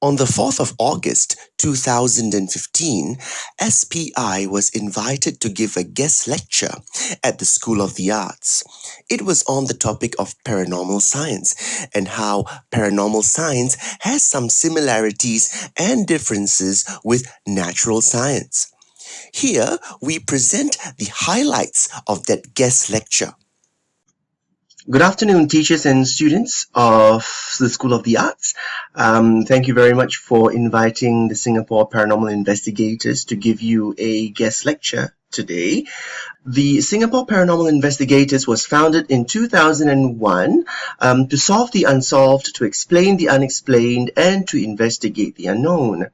On the 4th of August 2015, SPI was invited to give a guest lecture at the School of the Arts. It was on the topic of paranormal science and how paranormal science has some similarities and differences with natural science. Here, we present the highlights of that guest lecture. Good afternoon, teachers and students of the School of the Arts. Thank you very much for inviting the Singapore Paranormal Investigators to give you a guest lecture today. The Singapore Paranormal Investigators was founded in 2001 to solve the unsolved, to explain the unexplained, and to investigate the unknown.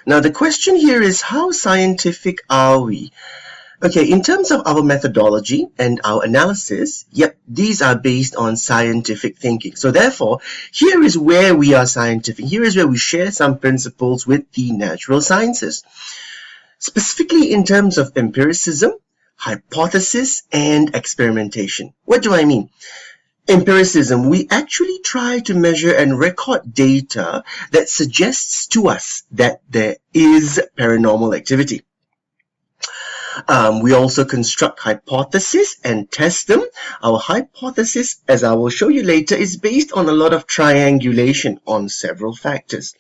Now, the question here is, how scientific are we? Okay, in terms of our methodology and our analysis, these are based on scientific thinking. So therefore, here is where we are scientific. Here is where we share some principles with the natural sciences. Specifically in terms of empiricism, hypothesis, and experimentation. What do I mean? Empiricism, we actually try to measure and record data that suggests to us that there is paranormal activity. We also construct hypotheses and test them. Our hypothesis, as I will show you later, is based on a lot of triangulation on several factors.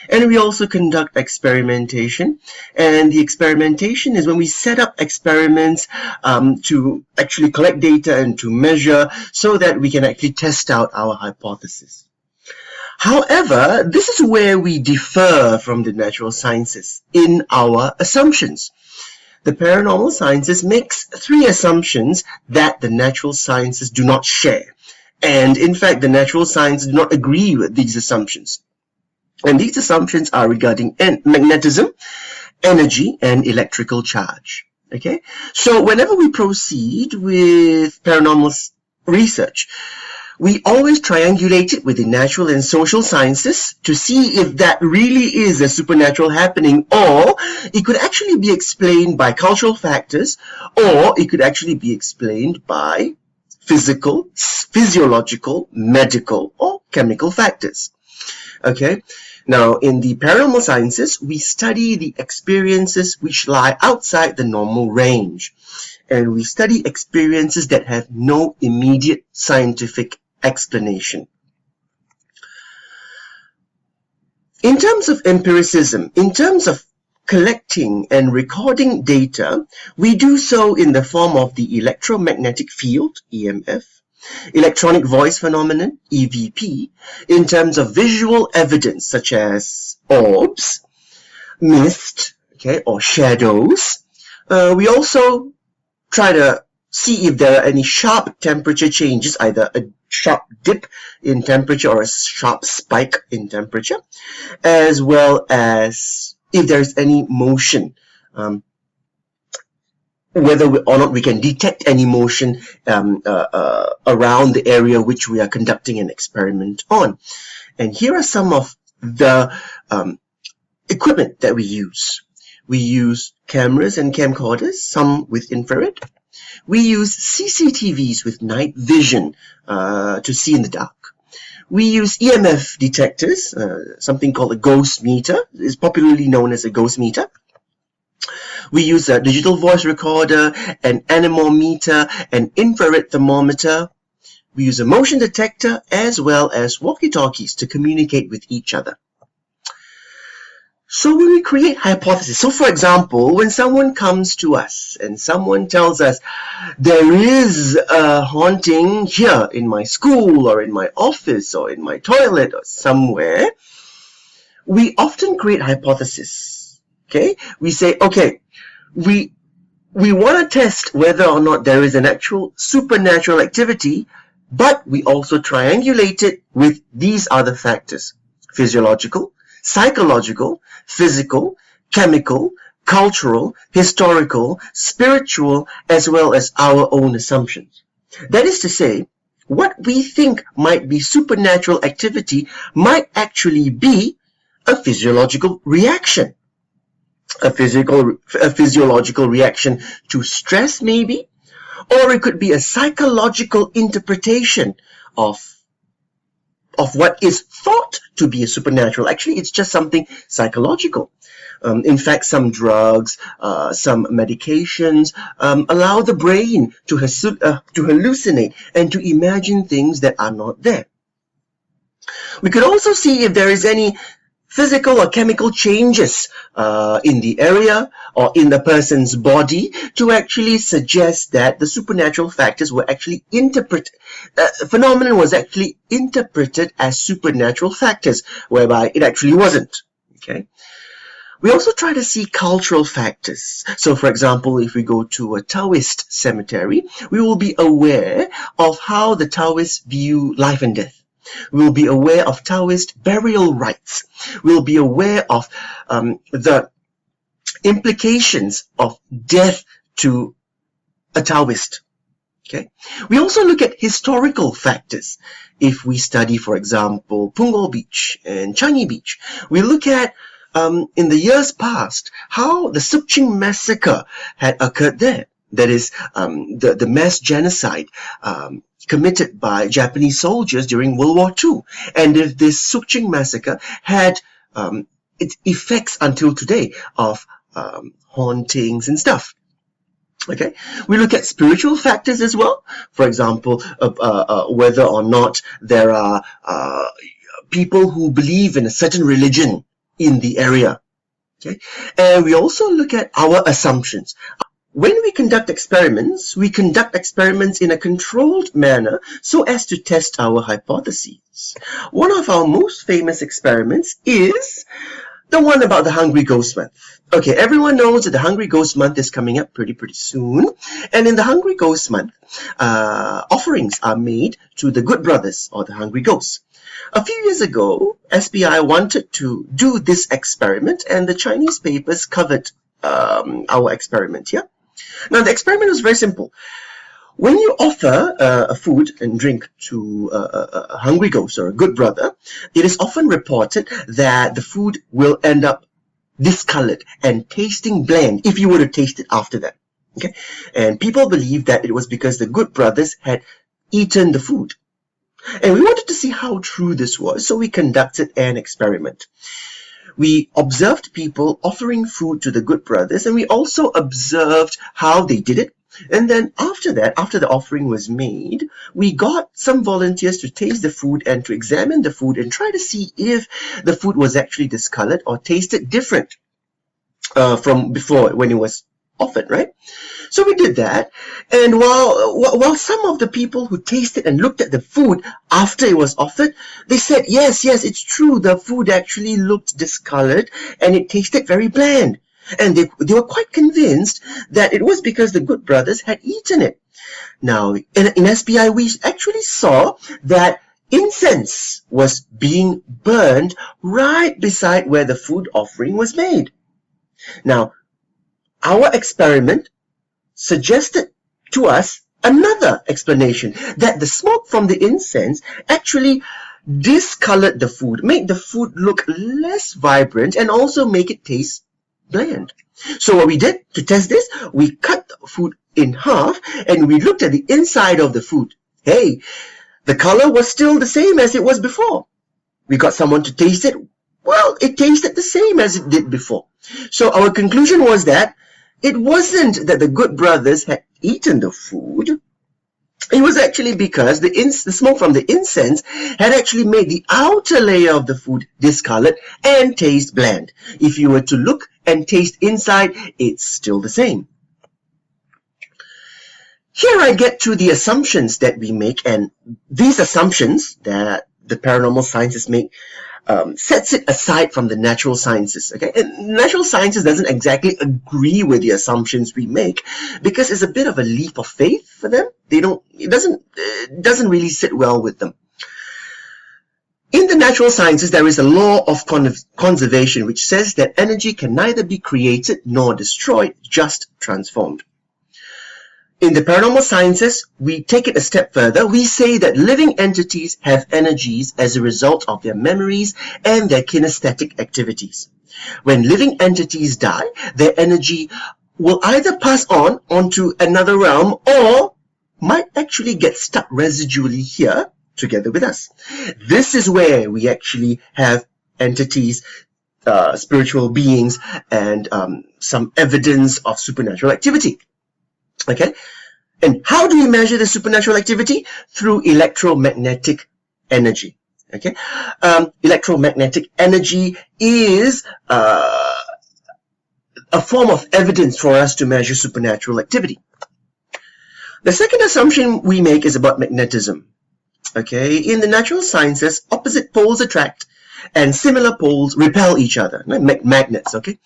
And we also conduct experimentation. And the experimentation is when we set up experiments to actually collect data and to measure so that we can actually test out our hypothesis. However, this is where we differ from the natural sciences in our assumptions. The paranormal sciences makes 3 assumptions that the natural sciences do not share. And in fact, the natural sciences do not agree with these assumptions. And these assumptions are regarding magnetism, energy, and electrical charge. Okay? So whenever we proceed with paranormal research, we always triangulate it with the natural and social sciences to see if that really is a supernatural happening, or it could actually be explained by cultural factors, or it could actually be explained by physical, physiological, medical, or chemical factors. Okay? Now, in the paranormal sciences, we study the experiences which lie outside the normal range. And we study experiences that have no immediate scientific explanation. In terms of empiricism, in terms of collecting and recording data, we do so in the form of the electromagnetic field, EMF, electronic voice phenomenon, EVP, in terms of visual evidence such as orbs, mist, okay, or shadows. We also try to see if there are any sharp temperature changes, either a sharp dip in temperature or a sharp spike in temperature, as well as if there's any motion, whether or not we can detect any motion around the area which we are conducting an experiment on. And here are some of the equipment that we use. We use cameras and camcorders, some with infrared. We use CCTVs with night vision to see in the dark. We use EMF detectors, something called a ghost meter. It's popularly known as a ghost meter. We use a digital voice recorder, an anemometer, an infrared thermometer. We use a motion detector as well as walkie-talkies to communicate with each other. So when we create hypotheses, so for example, when someone comes to us and someone tells us there is a haunting here in my school or in my office or in my toilet or somewhere, we often create hypotheses. Okay? We say, okay, we want to test whether or not there is an actual supernatural activity, but we also triangulate it with these other factors: physiological, psychological, physical, chemical, cultural, historical, spiritual, as well as our own assumptions. That is to say, what we think might be supernatural activity might actually be a physiological reaction. A physiological reaction to stress, maybe, or it could be a psychological interpretation of of what is thought to be a supernatural. Actually, it's just something psychological. In fact, some drugs, some medications allow the brain to hallucinate and to imagine things that are not there. We could also see if there is any physical or chemical changes in the area or in the person's body to actually suggest that the supernatural factors were actually phenomenon was actually interpreted as supernatural factors, whereby it actually wasn't. Okay. We also try to see cultural factors. So, for example, if we go to a Taoist cemetery, we will be aware of how the Taoists view life and death. We'll be aware of Taoist burial rites. We'll be aware of the implications of death to a Taoist. Okay. We also look at historical factors. If we study, for example, Punggol Beach and Changi Beach, we look at in the years past how the Sukching massacre had occurred there. That is the mass genocide committed by Japanese soldiers during World War II. And if this Sukching massacre had its effects until today of hauntings and stuff. Okay, we look at spiritual factors as well. For example, whether or not there are people who believe in a certain religion in the area. Okay, and we also look at our assumptions. When we conduct experiments in a controlled manner so as to test our hypotheses. One of our most famous experiments is the one about the Hungry Ghost Month. Okay, everyone knows that the Hungry Ghost Month is coming up pretty soon. And in the Hungry Ghost Month, offerings are made to the good brothers or the hungry ghosts. A few years ago, SPI wanted to do this experiment, and the Chinese papers covered our experiment here. Now, the experiment was very simple. When you offer a food and drink to a hungry ghost or a good brother, it is often reported that the food will end up discolored and tasting bland if you were to taste it after that. Okay? And people believe that it was because the good brothers had eaten the food. And we wanted to see how true this was, so we conducted an experiment. We observed people offering food to the good brothers, and we also observed how they did it. And then after that, after the offering was made, we got some volunteers to taste the food and to examine the food and try to see if the food was actually discolored or tasted different from before when it was offered, right? So we did that, and while some of the people who tasted and looked at the food after it was offered, they said, yes, it's true, the food actually looked discolored and it tasted very bland. And they were quite convinced that it was because the good brothers had eaten it. Now, in SPI, we actually saw that incense was being burned right beside where the food offering was made. Now, our experiment suggested to us another explanation, that the smoke from the incense actually discolored the food, made the food look less vibrant, and also make it taste bland. So what we did to test this, we cut the food in half and we looked at the inside of the food. Hey, the color was still the same as it was before. We got someone to taste it. Well, it tasted the same as it did before. So our conclusion was that it wasn't that the good brothers had eaten the food. It was actually because the smoke from the incense had actually made the outer layer of the food discolored and taste bland. If you were to look and taste inside, it's still the same. Here I get to the assumptions that we make, and these assumptions that the paranormal sciences make sets it aside from the natural sciences. Okay, and natural sciences doesn't exactly agree with the assumptions we make because it's a bit of a leap of faith for them. It doesn't really sit well with them. In the natural sciences, there is a law of conservation which says that energy can neither be created nor destroyed, just transformed. In the paranormal sciences, we take it a step further. We say that living entities have energies as a result of their memories and their kinesthetic activities. When living entities die, their energy will either pass on onto another realm or might actually get stuck residually here together with us. This is where we actually have entities, spiritual beings, and some evidence of supernatural activity. Okay? And how do we measure the supernatural activity? Through electromagnetic energy. Okay? Electromagnetic energy is a form of evidence for us to measure supernatural activity. The second assumption we make is about magnetism. Okay, in the natural sciences, opposite poles attract and similar poles repel each other, like magnets, okay?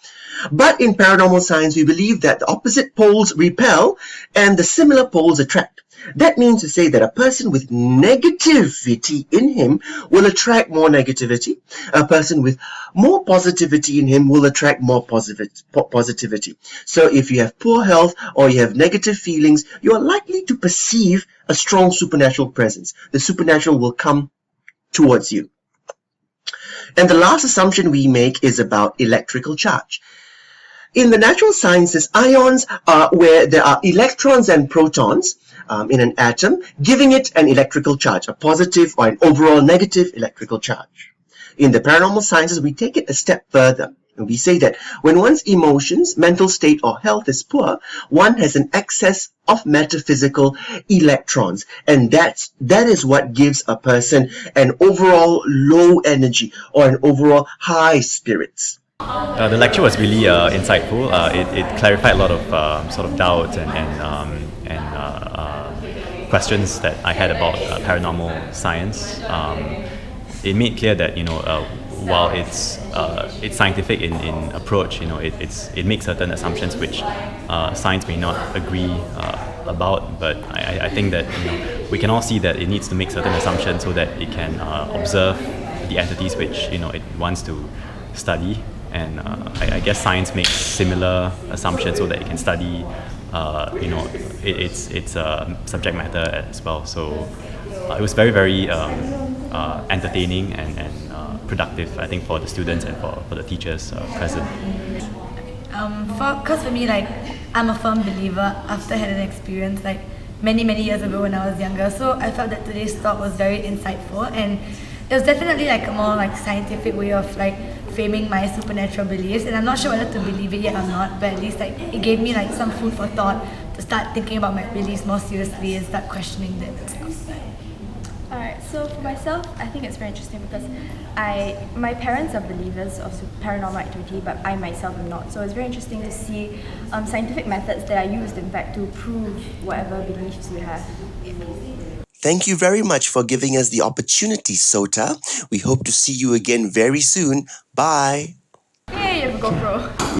But in paranormal science, we believe that the opposite poles repel and the similar poles attract. That means to say that a person with negativity in him will attract more negativity. A person with more positivity in him will attract more positivity. So if you have poor health or you have negative feelings, you are likely to perceive a strong supernatural presence. The supernatural will come towards you. And the last assumption we make is about electrical charge. In the natural sciences, ions are where there are electrons and protons in an atom, giving it an electrical charge, a positive or an overall negative electrical charge. In the paranormal sciences, we take it a step further. And we say that when one's emotions, mental state, or health is poor, one has an excess of metaphysical electrons. And that is what gives a person an overall low energy or an overall high spirits. The lecture was really insightful. It clarified a lot of sort of doubts and questions that I had about paranormal science. It made clear that while it's scientific in approach, it makes certain assumptions which science may not agree about. But I think that we can all see that it needs to make certain assumptions so that it can observe the entities which it wants to study. And I guess science makes similar assumptions so that it can study, its subject matter as well. So it was very, very entertaining and productive, I think, for the students and for the teachers present. Because for me, I'm a firm believer after I had an experience many years ago when I was younger. So I felt that today's talk was very insightful, and it was definitely a more scientific way of framing my supernatural beliefs. And I'm not sure whether to believe it yet or not, but at least it gave me some food for thought to start thinking about my beliefs more seriously and start questioning them and stuff. Alright, so for myself, I think it's very interesting because my parents are believers of paranormal activity, but I myself am not. So it's very interesting to see scientific methods that are used, in fact, to prove whatever beliefs you have. Thank you very much for giving us the opportunity, SOTA. We hope to see you again very soon. Bye. Yay, you have a GoPro.